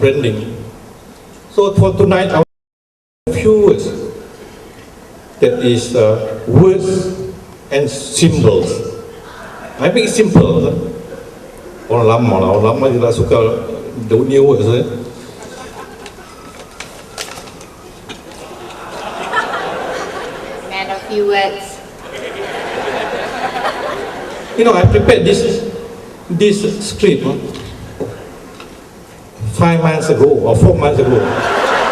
branding. So for tonight, I will a few words. That is words and symbols. I make it simple. Orang lama dia tak suka the new words. Man of few words. You know, I prepared this script 5 months ago or 4 months ago.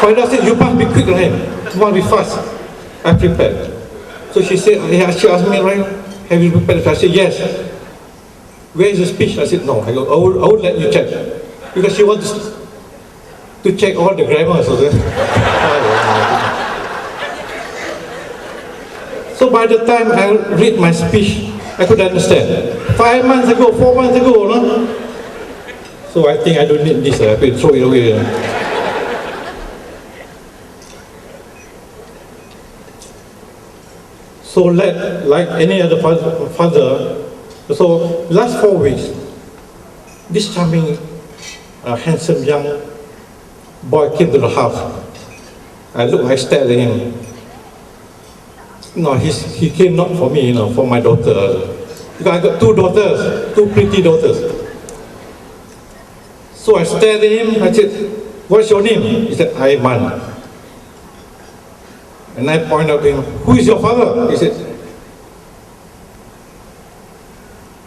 Faida said, you must be quick, Rahim. You must be fast. I prepared. So she said, she asked me, Rahim, have you prepared? I said, yes. Where is the speech? I said, no. I would let you check. Because she wants to check all the grammar. So by the time I read my speech, I could understand. 5 months ago, 4 months ago, no? So I think I don't need this. I will throw it away. So like any other father, so last 4 weeks, this charming, handsome young boy came to the house. I stared at him. No, he came not for me, for my daughter. Because I got 2 daughters, 2 pretty daughters. So I stared at him, I said, what's your name? He said, Aiman. And I pointed out to him, who is your father? He said,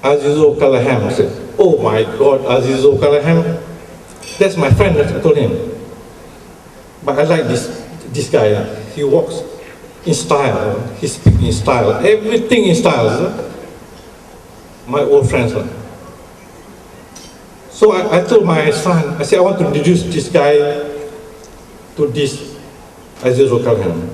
Azizul Kalaham. I said, oh my God, Azizul Kalaham. That's my friend, I told him. But I like this guy. He walks in style, he speaks in style, everything in style. My old friends. So I told my son, I said, I want to introduce this guy to this Azizul Kalaham.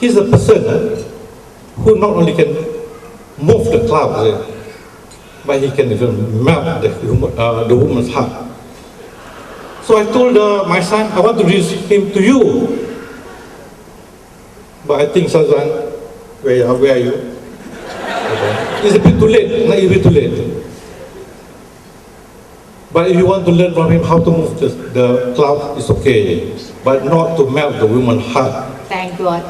He's a person who not only can move the clouds, but he can even melt the woman's heart. So I told my son, I want to introduce him to you. But I think, Syazwan, where are you? Okay. It's a bit too late, not a bit too late. But if you want to learn from him how to move the cloud, it's okay. But not to melt the woman's heart. Thank God.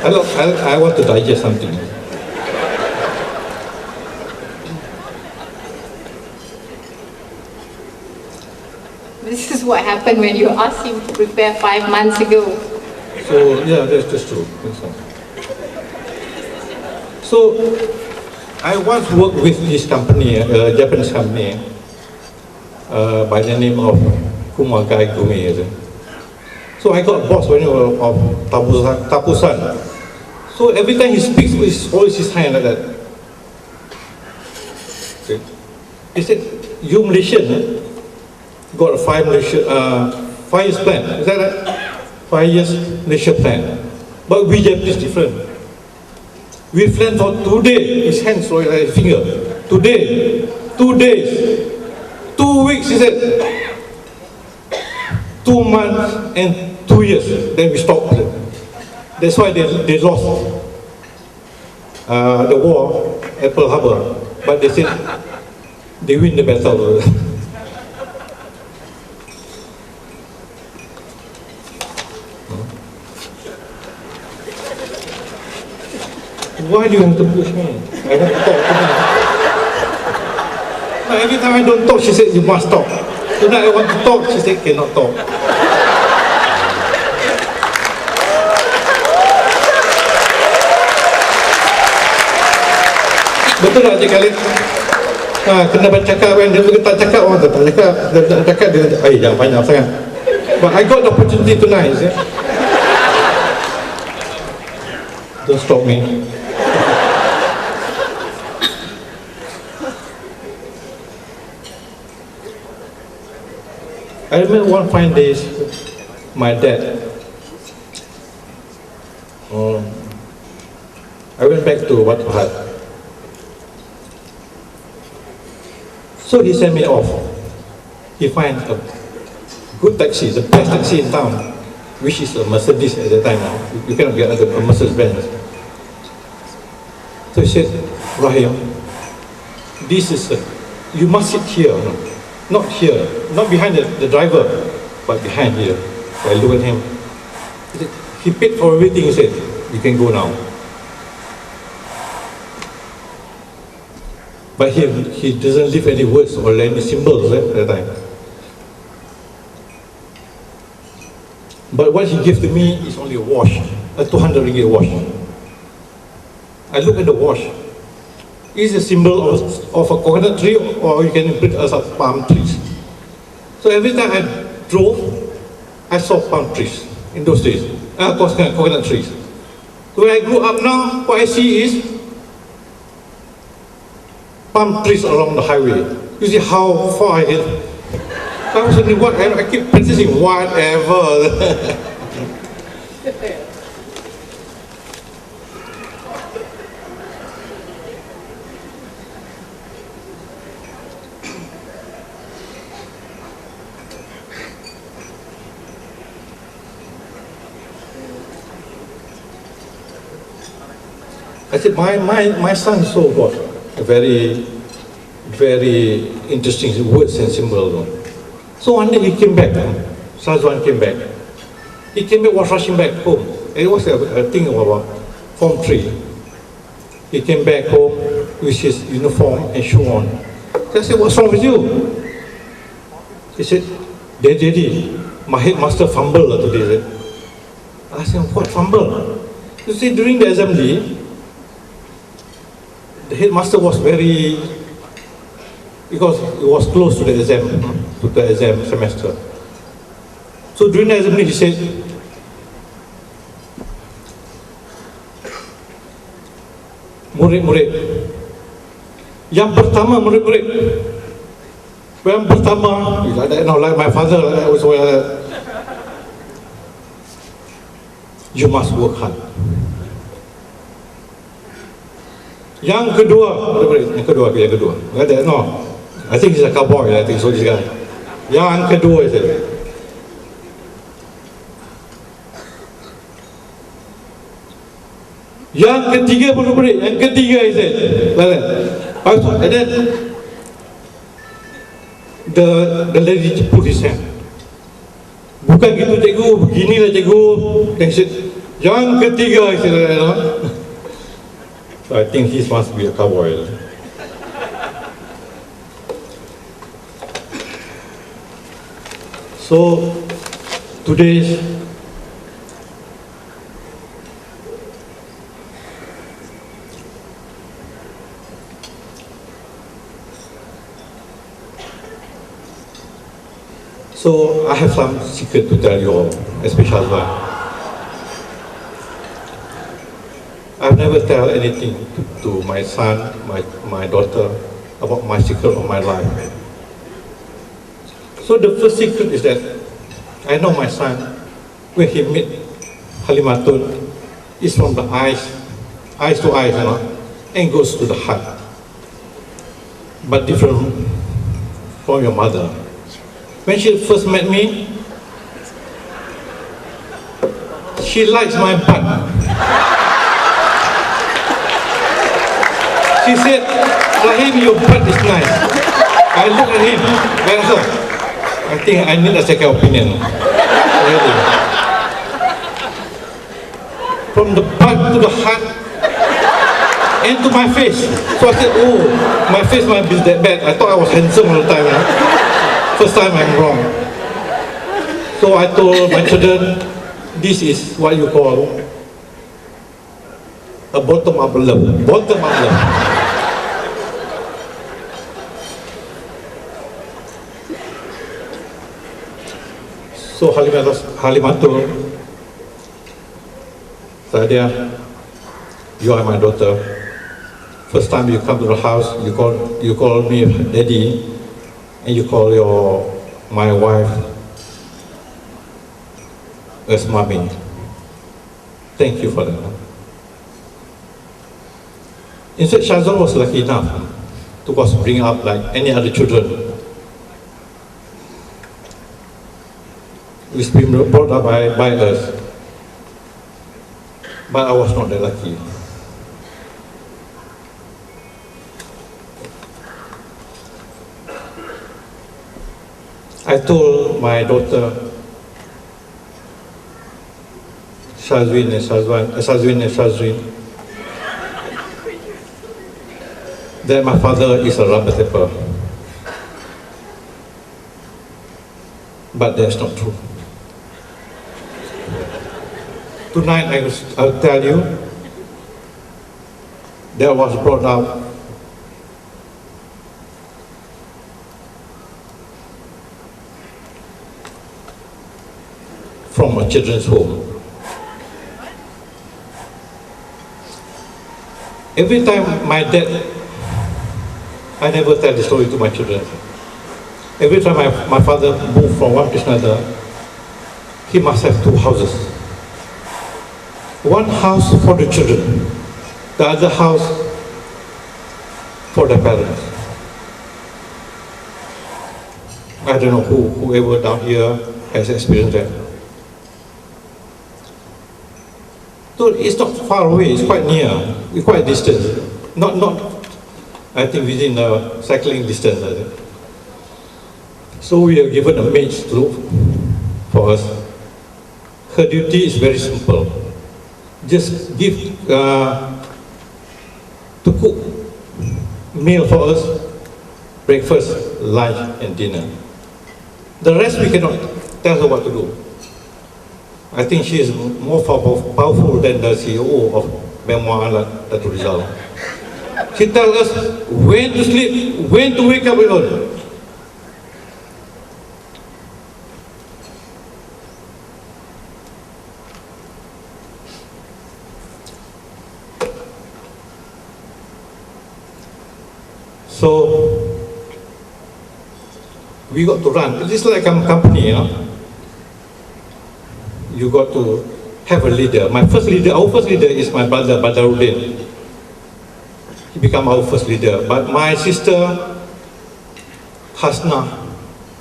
I want to digest something. This is what happened when you asked him to prepare 5 months ago. So yeah, that's true. So I once worked with this company, a Japanese company, by the name of Kumagai Gumi. So I got a boss by the name of Tapusan. So every time he speaks, he holds his hand like that. Okay. He said, you Malaysian, got a 5 years plan. Is that right? 5 years Malaysia plan. But we Japanese different. We plan for 2 days. His hands like a finger. Today, 2 days, 2 weeks. He said, 2 months and 2 years. Then we stopped. That's why they lost the war at Pearl Harbor. But they said they win the battle. Why do you have to push me? I want to talk. No, every time I don't talk, she said, you must talk. Tonight I want to talk, she said, cannot talk. Betul tak Cik Khalid? Kena bercakap kan, dia tak cakap orang tak cakap. Dia tak cakap, dia jangan banyak sangat. But I got the opportunity tonight. Don't stop me. I remember one fine day, my dad, I went back to Batu Hat. So he sent me off. He finds a good taxi, the best taxi in town. which is a Mercedes at that time. You cannot get a Mercedes Benz. So he said, Rahim, this is you must sit here, not here, not behind the driver, but behind here. So I look at him. He paid for everything. He said, you can go now. But he doesn't leave any words or any symbols at that time. But what he gave to me is only a wash, a 200 ringgit wash. I look at the wash. It's a symbol of a coconut tree, or you can put as a palm trees. So every time I drove, I saw palm trees in those days. Of course, coconut trees. So when I grew up now, what I see is palm trees along the highway. You see how far I get. I was thinking, I keep practicing whatever. I said, my son so got a very, very interesting words and symbols. So one day he came back, Syazwan came back. He came back, was rushing back home. It was a thing about Form 3. He came back home with his uniform and shoe on. So I said, what's wrong with you? He said, Daddy, my headmaster fumbled today. I said, what fumble? You see, during the assembly, the headmaster was very, because it was close to the exam semester. So during the assembly he said, murid-murid, yang pertama murid-murid, yang pertama, like my father, also, you must work hard. Yang kedua, yang kedua. No, I think he's a cowboy. I think so. This guy. Yang kedua, he said. Yang ketiga, murid-murid. Yang ketiga, he said. And then the lady put his hand. Bukan gitu cikgu, beginilah cikgu. Then he said, yang ketiga, he said. So I think he must be a cowboy. So today, so I have some secret to tell you all, especially one. I've never tell anything to my son, my daughter, about my secret of my life. So the first secret is that I know my son, when he meet Halimatun, is from the eyes to eyes, and goes to the heart. But different from your mother. When she first met me, she likes my butt. She said, Rahim, your butt is nice. I look at him, I think I need a second opinion. Really. From the butt to the heart and to my face. So I said, oh, my face might be that bad. I thought I was handsome all the time. First time I'm wrong. So I told my children, this is what you call a bottom-up love. Bottom-up love. So Halimatul, Sadia, you are my daughter. First time you come to the house, you call me daddy, and you call my wife as mommy. Thank you for that. In fact, Syazwan was lucky enough to bring up like any other children. It's been brought up by us. But I was not that lucky. I told my daughter, Syazwan and Syazwan, that my father is a rubber tapper. But that's not true. Tonight I'll tell you, that was brought up from a children's home. Every time my dad, I never tell the story to my children. Every time my father moved from one place to another, he must have two houses. One house for the children, the other house for the parents. I don't know whoever down here has experienced that. So it's not far away, it's quite near, it's quite distant. Not I think within a cycling distance, I think. So we are given a maid to look for us. Her duty is very simple. Just give to cook meal for us, breakfast, lunch, and dinner. The rest we cannot tell her what to do. I think she is more powerful than the CEO of Memoir Dato Rizal. She tells us when to sleep, when to wake up alone. So we got to run. It is like a company, you know. You got to have a leader. Our first leader is my brother, Badaruddin. He became our first leader. But my sister, Hasna,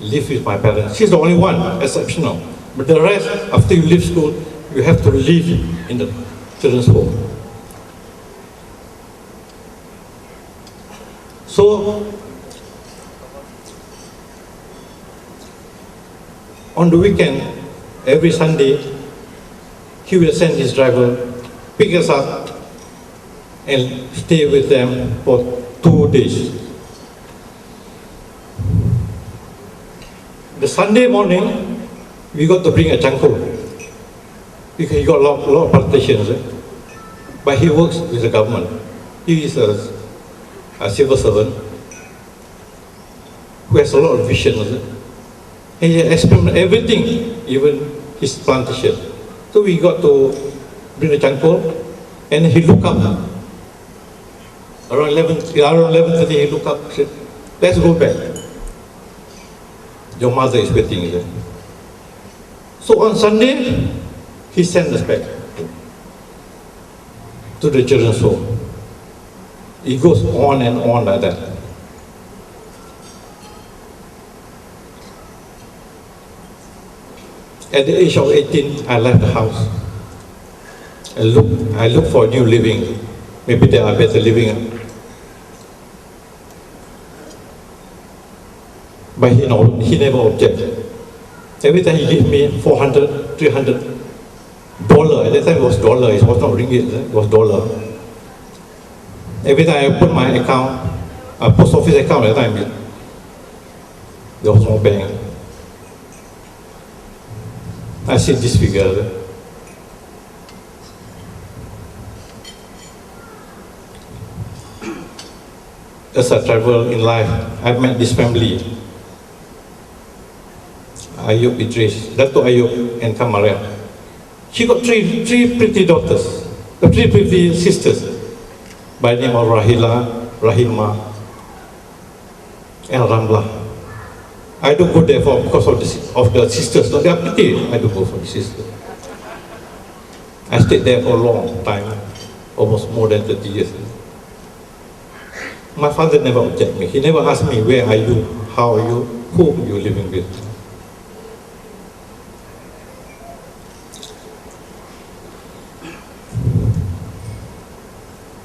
lives with my parents. She's the only one, exceptional. But the rest, after you leave school, you have to live in the children's home. So, on the weekend, every Sunday, he will send his driver, pick us up, and stay with them for 2 days. The Sunday morning, we got to bring a chanko, because he got a lot of plantations, but he works with the government. He is a civil servant who has a lot of vision. And he experienced everything, even his plantation. So we got to bring the chanko, and he looked up. Around 11:30, he looked up, said, "Let's go back. Your mother is waiting." So on Sunday, he sent us back to the children's home. It goes on and on like that. At the age of 18, I left the house. I looked for new living. Maybe there are better living. But he never objected. Every time he gave me $400, $300. At that time it was dollar, it was not ringgit, it was dollar. Every time I put my account, post office account at the time, there was no bank. I see this figure. As I travel in life, I've met this family. Ayub Idris, Dato Ayub and Kamaria. She got three pretty daughters, three pretty sisters, by the name of Rahima, and Ramla. I don't go there because of the sisters. No, they are pretty. I don't go for the sisters. I stayed there for a long time, almost more than 30 years. My father never objected me. He never asked me, where are you, how are you, whom you living with.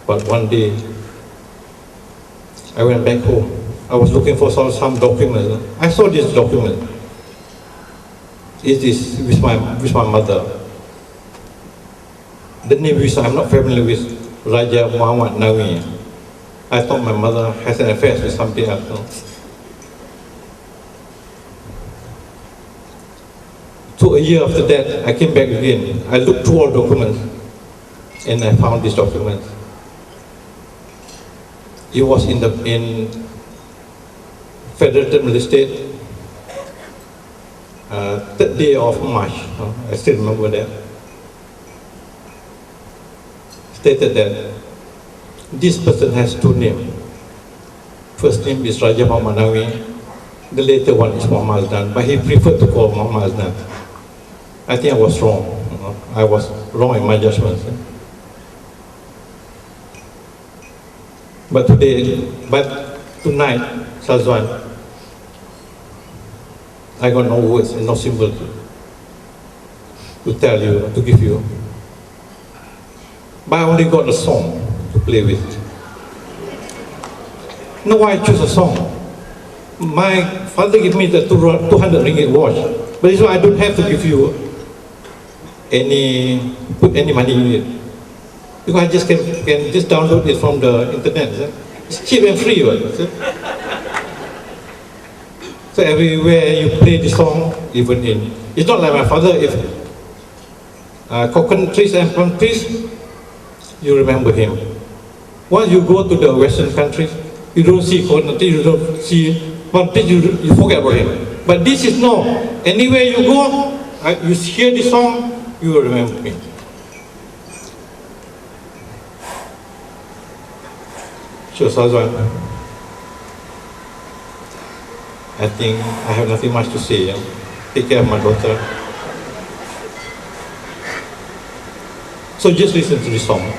But one day, I went back home. I was looking for some documents. I saw this document. It is with my mother. The name which I'm not familiar with, Raja Muhammad Nawi. I thought my mother has an affair with something else. No? So a year after that, I came back again. I looked through all documents and I found this document. It was in Federal Terminal Estate, 3rd day of March. I still remember that. Stated that this person has two names. First name is Raja Muhammad Nawi, the later one is Muhammad Aznan, but he preferred to call Muhammad Aznan. I think I was wrong. I was wrong in my judgment. But tonight, Syazwan, I got no words and no symbol to tell you, to give you. But I only got a song to play with. Now why I choose a song? My father gave me the 200 ringgit watch, but this one I don't have to give you put any money in it. Because I just can just download it from the internet. It's cheap and free. Right? So everywhere you play the song, even in, it's not like my father, if coconut trees and palm trees, you remember him. Once you go to the Western countries, you don't see coconut trees, you don't see palm trees, you forget about him. But this is no. Anywhere you go, you hear the song, you will remember me. Sure, Syazwan. I think I have nothing much to say. Yeah? Take care of my daughter. So just listen to the song.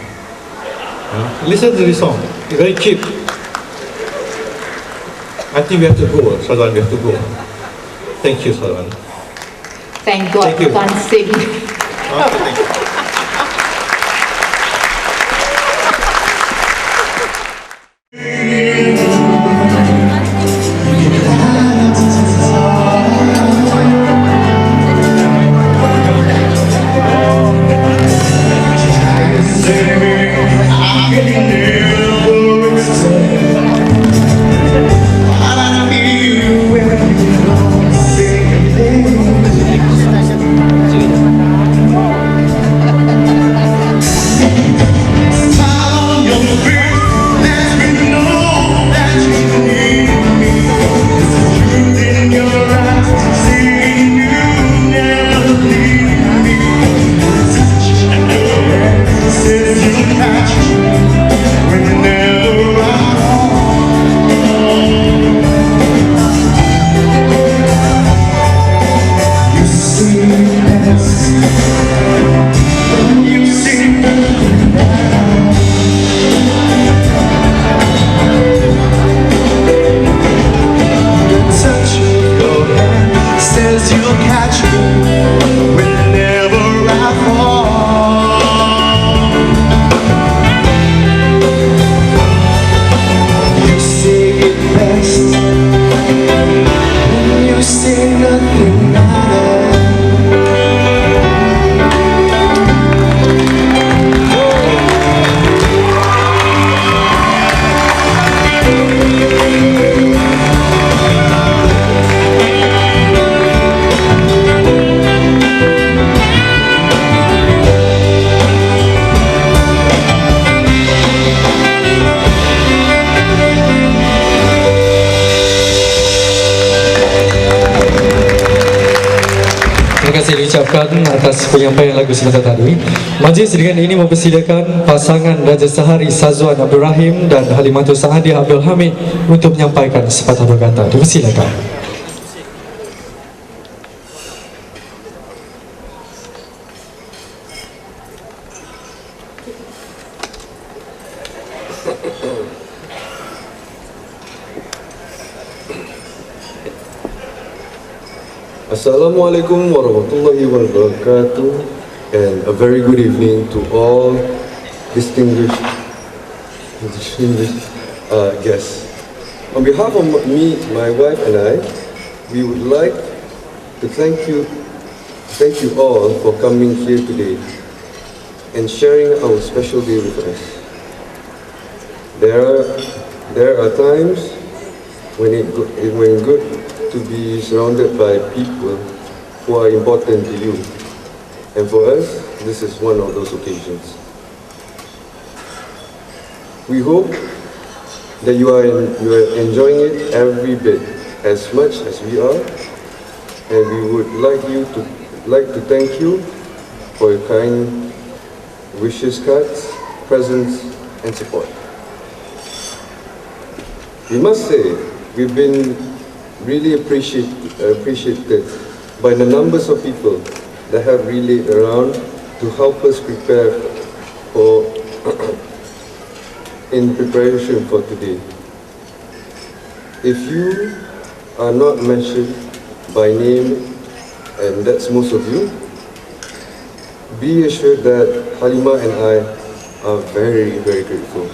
Listen to the song. It's very cheap. I think we have to go, Syazwan, we have to go. Thank you, Syazwan. Thank God Thank you. you can't sing. Okay, thank you. Diucapkan atas penyampaian lagu sebentar tadi. Majlis dengan ini mempersilakan pasangan Raja Sehari Syazwan Rahim dan Halimatul Sa'adiah Abdul Hamid untuk menyampaikan sepatah dua kata. Dipersilakan. Assalamualaikum warahmatullahi wabarakatuh, and a very good evening to all distinguished distinguished guests. On behalf of me, my wife and I, we would like to thank you all for coming here today and sharing our special day with us. There are times when it's good to be surrounded by people who are important to you, and for us, this is one of those occasions. We hope that you are enjoying it every bit as much as we are, and we would like to thank you for your kind wishes cards, presents, and support. We must say we've been really appreciated by the numbers of people that have really around to help us prepare for in preparation for today. If you are not mentioned by name, and that's most of you, be assured that Halima and I are very, very grateful.